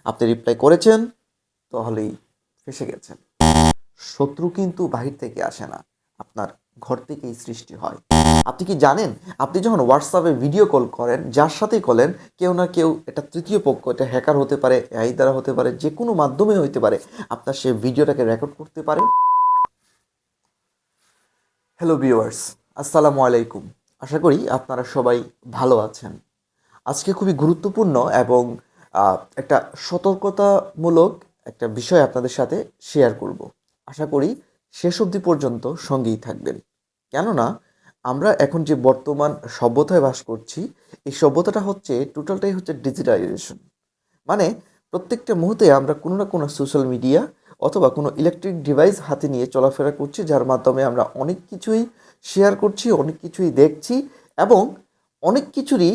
আপনি রিপ্লাই করেছেন, তাহলেই ফেঁসে গেছেন। শত্রু কিন্তু বাহির থেকে আসে না, আপনার ঘর থেকেই সৃষ্টি হয়। আপনি কি জানেন, আপনি যখন হোয়াটসঅ্যাপে ভিডিও কল করেন, যার সাথেই করেন, কেউ না কেউ, এটা তৃতীয় পক্ষ, এটা হ্যাকার হতে পারে, এআই দ্বারা হতে পারে, যে কোনো মাধ্যমে হতে পারে, আপনার সে ভিডিওটাকে রেকর্ড করতে পারে। হ্যালো ভিউয়ার্স, আসসালামু আলাইকুম। আশা করি আপনারা সবাই ভালো আছেন। আজকে খুবই গুরুত্বপূর্ণ এবং একটা সতর্কতামূলক একটা বিষয় আপনাদের সাথে শেয়ার করব। আশা করি শেষ অবধি পর্যন্ত সঙ্গেই থাকবেন। কেননা আমরা এখন যে বর্তমান সভ্যতায় বাস করছি, এই সভ্যতাটা হচ্ছে টোটালটাই হচ্ছে ডিজিটালাইজেশন। মানে প্রত্যেকটা মুহূর্তে আমরা কোনো না কোনো সোশ্যাল মিডিয়া অথবা কোনো ইলেকট্রিক ডিভাইস হাতে নিয়ে চলাফেরা করছি, যার মাধ্যমে আমরা অনেক কিছুই শেয়ার করছি, অনেক কিছুই দেখছি এবং অনেক কিছুরই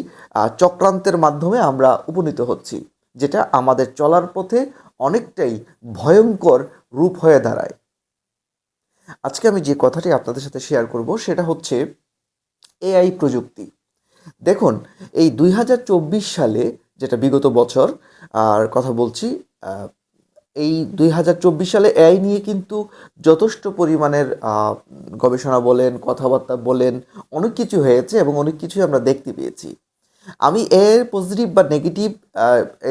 চক্রান্তের মাধ্যমে আমরা উপনীত হচ্ছি, যেটা আমাদের চলার পথে অনেকটাই ভয়ঙ্কর রূপ হয়ে দাঁড়ায়। আজকে আমি যে কথাটি আপনাদের সাথে শেয়ার করব সেটা হচ্ছে এআই প্রযুক্তি। দেখুন, এই ২০২৪ সালে, যেটা বিগত বছর আর কথা বলছি, এই ২০২৪ সালে এআই নিয়ে কিন্তু যথেষ্ট পরিমাণের গবেষণা বলেন, কথাবার্তা বলেন, অনেক কিছু হয়েছে এবং অনেক কিছুই আমরা দেখতে পেয়েছি। আমি এর পজিটিভ বা নেগেটিভ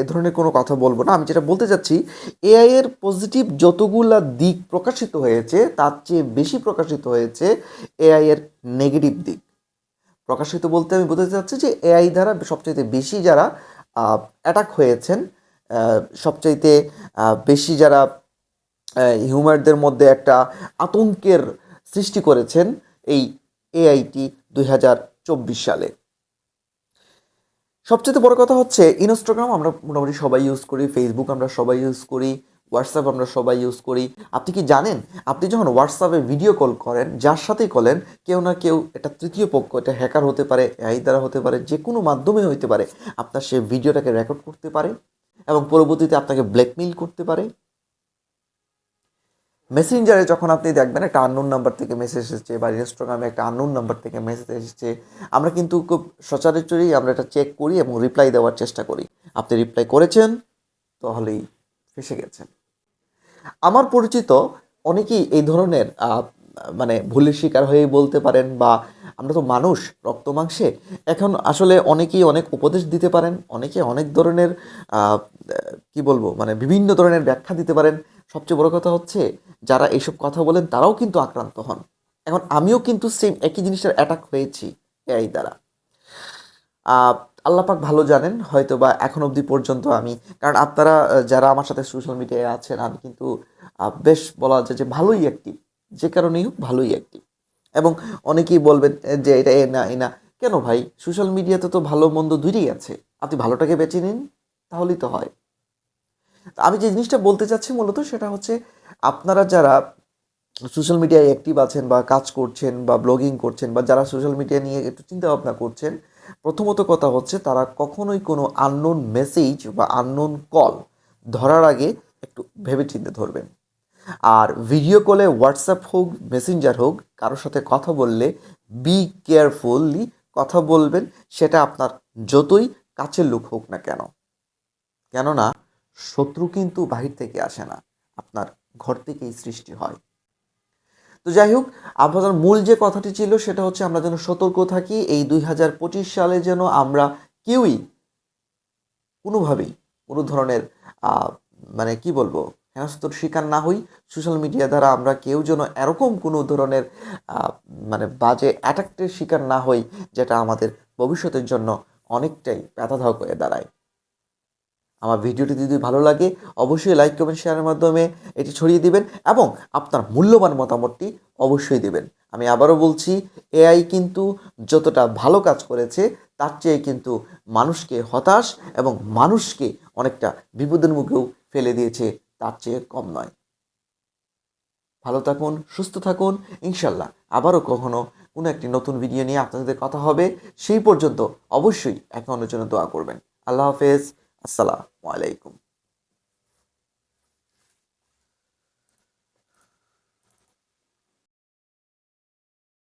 এ ধরনের কোনো কথা বলবো না। আমি যেটা বলতে চাচ্ছি, এআই এর পজিটিভ যতগুলা দিক প্রকাশিত হয়েছে, তার চেয়ে বেশি প্রকাশিত হয়েছে এআই এর নেগেটিভ দিক। প্রকাশিত বলতে আমি বলতে চাচ্ছি যে এআই দ্বারা সবচাইতে বেশি যারা অ্যাটাক হয়েছেন, সবচাইতে বেশি যারা হিউম্যানদের মধ্যে একটা আতঙ্কের সৃষ্টি করেছেন এই এআইটি ২০২৪ সালে। সবচেয়ে বড় কথা হচ্ছে ইনস্টাগ্রাম আমরা মোটামুটি সবাই ইউজ করি, ফেসবুক আমরা সবাই ইউজ করি, হোয়াটসঅ্যাপ আমরা সবাই ইউজ করি। আপনি কি জানেন, আপনি যখন হোয়াটসঅ্যাপে ভিডিও কল করেন, যার সাথেই করেন, কেউ না কেউ, এটা তৃতীয় পক্ষ, এটা হ্যাকার হতে পারে, এআই দ্বারা হতে পারে, যে কোনো মাধ্যমে হতে পারে, আপনার সে ভিডিওটাকে রেকর্ড করতে পারে এবং পরবর্তীতে আপনাকে ব্ল্যাকমেইল করতে পারে। মেসেঞ্জারে যখন আপনি দেখবেন একটা আননোন নাম্বার থেকে মেসেজ এসেছে, বা ইনস্টাগ্রামে একটা আননোন নাম্বার থেকে মেসেজ এসেছে, আমরা কিন্তু খুব সচরাচরই আমরা এটা চেক করি এবং রিপ্লাই দেওয়ার চেষ্টা করি। আপনি রিপ্লাই করেছেন, তাহলেই ফেঁসে গেছেন। আমার পরিচিত অনেকেই এই ধরনের মানে ভুলের শিকার হয়ে বলতে পারেন, বা আমরা তো মানুষ, রক্ত মাংসে। এখন আসলে অনেকেই অনেক উপদেশ দিতে পারেন, অনেকে অনেক ধরনের আহ, কি বলবো, মানে বিভিন্ন ধরনের ব্যাখ্যা দিতে পারেন। সবচেয়ে বড় কথা হচ্ছে, যারা এইসব কথা বলেন তারাও কিন্তু আক্রান্ত হন। এখন আমিও কিন্তু সেম একই জিনিসটার অ্যাটাক হয়েছি এআই দ্বারা। আহ, আল্লাহ পাক ভালো জানেন, হয়তো বা এখন অবধি পর্যন্ত আমি, কারণ আপনারা যারা আমার সাথে সোশ্যাল মিডিয়ায় আছেন, আমি কিন্তু বেশ বলা যায় যে ভালোই অ্যাক্টিভ, যে কারণেই হোক ভালোই অ্যাক্টিভ। এবং অনেকেই বলবেন যে এটা এ না এ না, কেন ভাই, সোশ্যাল মিডিয়াতে তো ভালো মন্দ দুইটাই আছে, আপনি ভালোটাকে বেছে নিন, তাহলেই তো হয়। আমি যে জিনিসটা বলতে চাচ্ছি মূলত সেটা হচ্ছে, আপনারা যারা সোশ্যাল মিডিয়ায় অ্যাক্টিভ আছেন বা কাজ করছেন বা ব্লগিং করছেন, বা যারা সোশ্যাল মিডিয়া নিয়ে একটু চিন্তা ভাবনা করছেন, প্রথমত কথা হচ্ছে তারা কখনোই কোনো আননোন মেসেজ বা আননোন কল ধরার আগে একটু ভেবেচিন্তে ধরবেন। আর ভিডিও কলে, হোয়াটসঅ্যাপ হোক, মেসেঞ্জার হোক, কারোর সাথে কথা বললে বি কেয়ারফুললি কথা বলবেন, সেটা আপনার যতই কাছের লোক হোক না কেন। কেননা শত্রু কিন্তু বাহির থেকে আসে না, আপনার ঘর থেকেই সৃষ্টি হয়। তো যাই হোক, আপনাদের মূল যে কথাটি ছিল সেটা হচ্ছে, আমরা যেন সতর্ক থাকি। এই ২০২৫ সালে যেন আমরা কেউই কোনোভাবেই কোনো ধরনের মানে কি বলবো, হেনস্থার শিকার না হই। সোশ্যাল মিডিয়া দ্বারা আমরা কেউ যেন এরকম কোনো ধরনের মানে বাজে অ্যাটাকের শিকার না হই, যেটা আমাদের ভবিষ্যতের জন্য অনেকটাই ব্যথাদায়ক হয়ে দাঁড়ায়। আমার ভিডিওটি যদি ভালো লাগে, অবশ্যই লাইক, কমেন্ট, শেয়ারের মাধ্যমে এটি ছড়িয়ে দিবেন এবং আপনার মূল্যবান মতামতটি অবশ্যই দিবেন। আমি আবারও বলছি, এআই কিন্তু যতটা ভালো কাজ করেছে, তার চেয়ে কিন্তু মানুষকে হতাশ এবং মানুষকে অনেকটা বিপদের মুখেও ফেলে দিয়েছে, তার চেয়ে কম নয়। ভালো থাকুন, সুস্থ থাকুন, ইনশাল্লাহ আবারও কখনো কোনো একটি নতুন ভিডিও নিয়ে আপনাদের সাথে কথা হবে। সেই পর্যন্ত অবশ্যই একে অন্যের জন্য দোয়া করবেন। আল্লাহ হাফেজ, আসসালামু আলাইকুম।